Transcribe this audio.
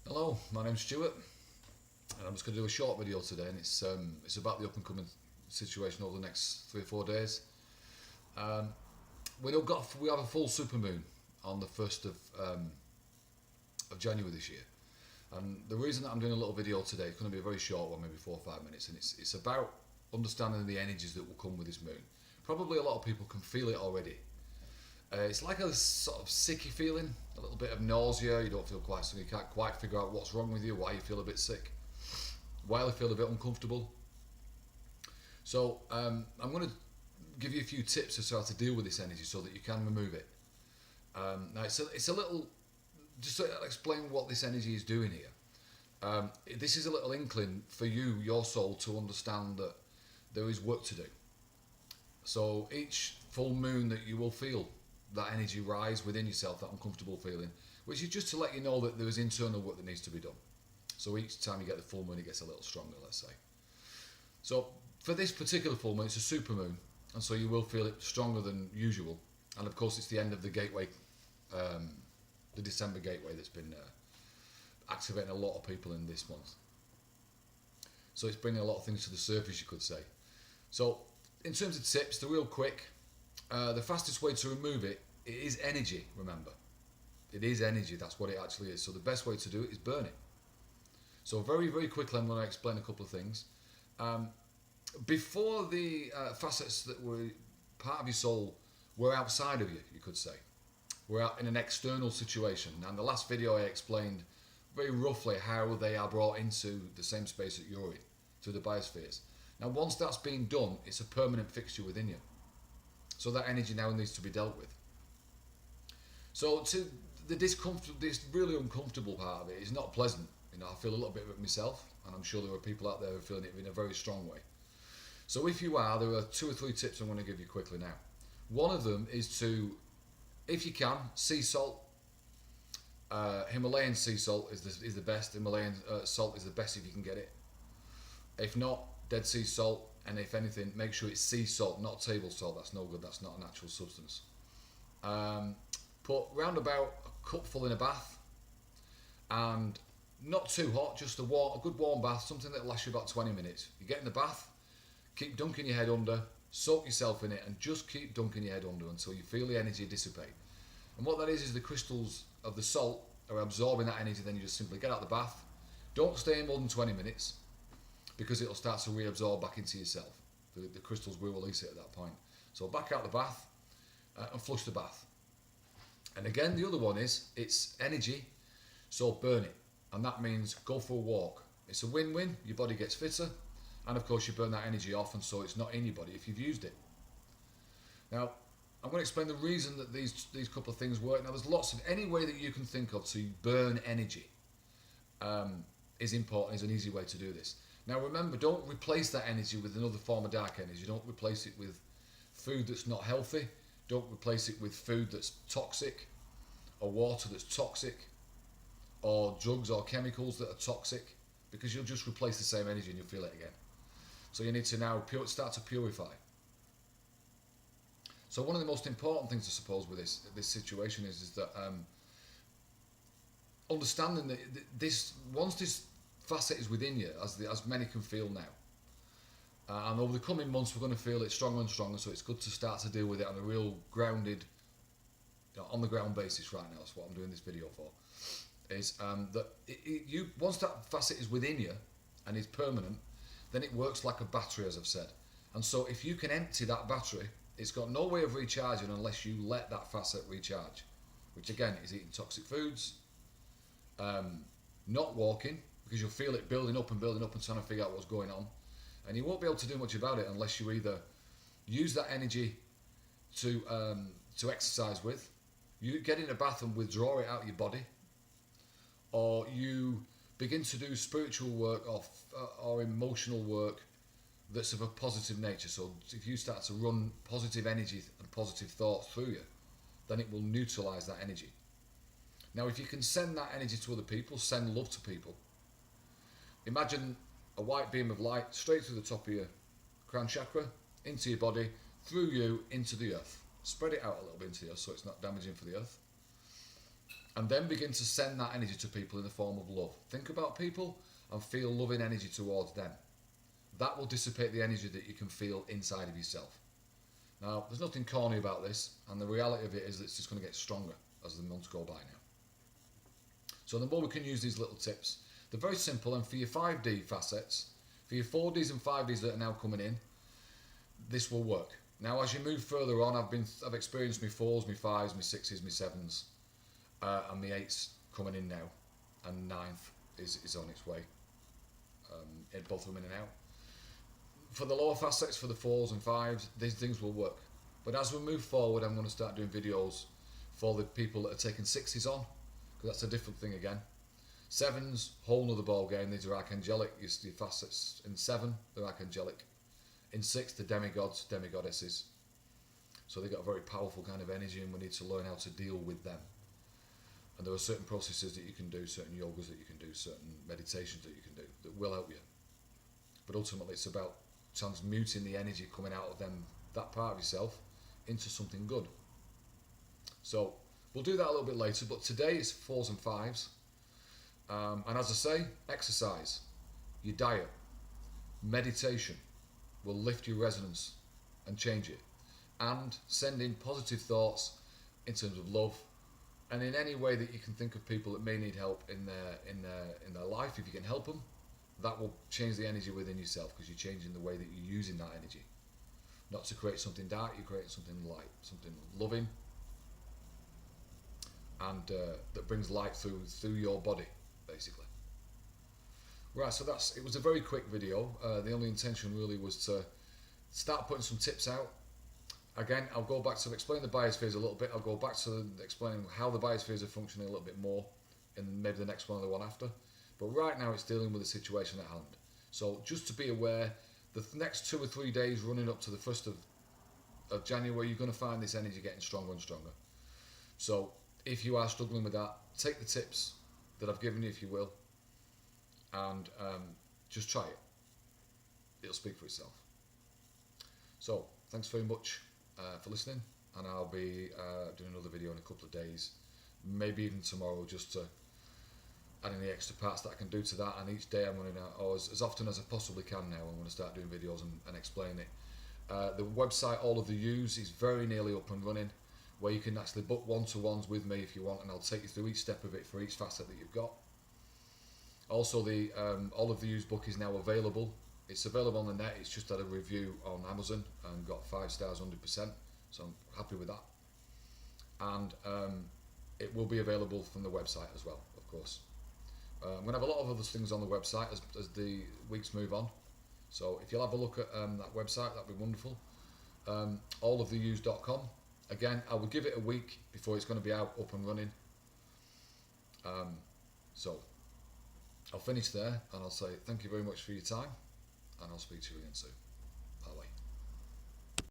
Hello, my name's Stuart, and I'm just going to do a short video today, and it's about the up and coming situation over the next 3 or 4 days. Um, we have a full supermoon on the 1st of January this year, and the reason that I'm doing a little video today is going to be a very short one, maybe 4 or 5 minutes, and it's about understanding the energies that will come with this moon. Probably a lot of people can feel it already. It's like a sort of sicky feeling, a little bit of nausea. You don't feel quite so you can't quite figure out what's wrong with you, why you feel a bit sick, why you feel a bit uncomfortable. So I'm going to give you a few tips as to how to deal with this energy so that you can remove it. Now it's a little, just to explain what this energy is doing here. This is a little inkling for you, your soul, to understand that there is work to do. So each full moon that you will feel that energy rise within yourself, that uncomfortable feeling, which is just to let you know that there is internal work that needs to be done. So each time you get the full moon, it gets a little stronger, let's say. So for this particular full moon, it's a super moon, and so you will feel it stronger than usual. And of course, it's the end of the gateway, the December gateway that's been activating a lot of people in this month. So it's bringing a lot of things to the surface, you could say. So in terms of tips, they're real quick. The fastest way to remove it is energy, remember. It is energy, that's what it actually is. So the best way to do it is burn it. So very, very quickly I'm going to explain a couple of things. Before the facets that were part of your soul were outside of you, you could say. We're out in an external situation. Now in the last video I explained very roughly how they are brought into the same space that you're in, through the biospheres. Now once that's been done, it's a permanent fixture within you. So that energy now needs to be dealt with. So to the discomfort, this really uncomfortable part of it is not pleasant. You know, I feel a little bit of it myself, and I'm sure there are people out there who are feeling it in a very strong way. So if you are, there are 2 or 3 tips I'm going to give you quickly now. One of them is to, if you can, sea salt. Himalayan sea salt is the best. Himalayan salt is the best if you can get it. If not, Dead Sea salt. And if anything, make sure it's sea salt, not table salt. That's no good. That's not a natural substance. Put round about a cupful in a bath, and not too hot, just a good warm bath, something that lasts you about 20 minutes. You get in the bath, keep dunking your head under, soak yourself in it, and just keep dunking your head under until you feel the energy dissipate. And what that is the crystals of the salt are absorbing that energy. Then you just simply get out of the bath. Don't stay in more than 20 minutes. Because it'll start to reabsorb back into yourself. The crystals will release it at that point. So back out the bath and flush the bath. And again, the other one is, it's energy, so burn it. And that means go for a walk. It's a win-win, your body gets fitter, and of course you burn that energy off, and so it's not in your body if you've used it. Now, I'm going to explain the reason that these couple of things work. Now, there's lots of, any way that you can think of to burn energy is important, is an easy way to do this. Now remember, don't replace that energy with another form of dark energy. Don't replace it with food that's not healthy. Don't replace it with food that's toxic, or water that's toxic, or drugs or chemicals that are toxic, because you'll just replace the same energy and you'll feel it again. So you need to now start to purify. So one of the most important things, I suppose, with this situation is that understanding that once this facet is within you, as many can feel now. And over the coming months, we're going to feel it stronger and stronger, so it's good to start to deal with it on a real grounded, on the ground basis right now. That's what I'm doing this video for. Is that once that facet is within you and is permanent, then it works like a battery, as I've said. And so if you can empty that battery, it's got no way of recharging unless you let that facet recharge. Which again is eating toxic foods, not walking, because you'll feel it building up and trying to figure out what's going on. And you won't be able to do much about it unless you either use that energy to exercise with, you get in a bath and withdraw it out of your body, or you begin to do spiritual work or emotional work that's of a positive nature. So if you start to run positive energy and positive thoughts through you, then it will neutralize that energy. Now if you can send that energy to other people, send love to people. Imagine a white beam of light straight through the top of your crown chakra, into your body, through you, into the earth. Spread it out a little bit into the earth so it's not damaging for the earth. and then begin to send that energy to people in the form of love. Think about people and feel loving energy towards them. That will dissipate the energy that you can feel inside of yourself. Now, there's nothing corny about this, and the reality of it is that it's just going to get stronger as the months go by now. So the more we can use these little tips, they're very simple, and for your 5D facets, for your 4Ds and 5Ds that are now coming in, this will work. Now, as you move further on, I've experienced my 4s, my 5s, my 6s, my 7s, and my 8s coming in now, and 9th is on its way. Both of them in and out. For the lower facets, for the 4s and 5s, these things will work. But as we move forward, I'm going to start doing videos for the people that are taking 6s on, because that's a different thing again. 7s, whole nother ball game. These are archangelic. Your facets in 7, they're archangelic. In 6, the demigods, demigoddesses. So they've got a very powerful kind of energy, and we need to learn how to deal with them. And there are certain processes that you can do, certain yogas that you can do, certain meditations that you can do that will help you. But ultimately, it's about transmuting the energy coming out of them, that part of yourself, into something good. So we'll do that a little bit later, but today it's 4s and 5s. And as I say, exercise, your diet, meditation will lift your resonance and change it. And send in positive thoughts in terms of love, and in any way that you can think of people that may need help in their life. If you can help them, that will change the energy within yourself, because you're changing the way that you're using that energy. Not to create something dark, you're creating something light, something loving, and that brings light through your body, basically. Right, so it was a very quick video. The only intention really was to start putting some tips out. Again, I'll go back to explain the biospheres a little bit. I'll go back to explaining how the biospheres are functioning a little bit more in maybe the next one or the one after. But right now it's dealing with the situation at hand. So just to be aware, the next 2 or 3 days running up to the 1st of January, you're going to find this energy getting stronger and stronger. So if you are struggling with that, take the tips that I've given you, if you will, and just try it. It'll speak for itself. So thanks very much for listening, and I'll be doing another video in a couple of days, maybe even tomorrow, just to add any extra parts that I can do to that. And each day I'm running out, or as often as I possibly can now, I'm going to start doing videos and explain it. The website All of the Yous is very nearly up and running, where you can actually book one-to-ones with me if you want, and I'll take you through each step of it for each facet that you've got. Also, the All of the Yous book is now available. It's available on the net. It's just had a review on Amazon and got 5 stars, 100%. So I'm happy with that. And it will be available from the website as well, of course. I'm going to have a lot of other things on the website as the weeks move on. So if you'll have a look at that website, that'd be wonderful. alloftheyous.com. Again, I will give it a week before it's going to be out, up and running. So I'll finish there, and I'll say thank you very much for your time, and I'll speak to you again soon.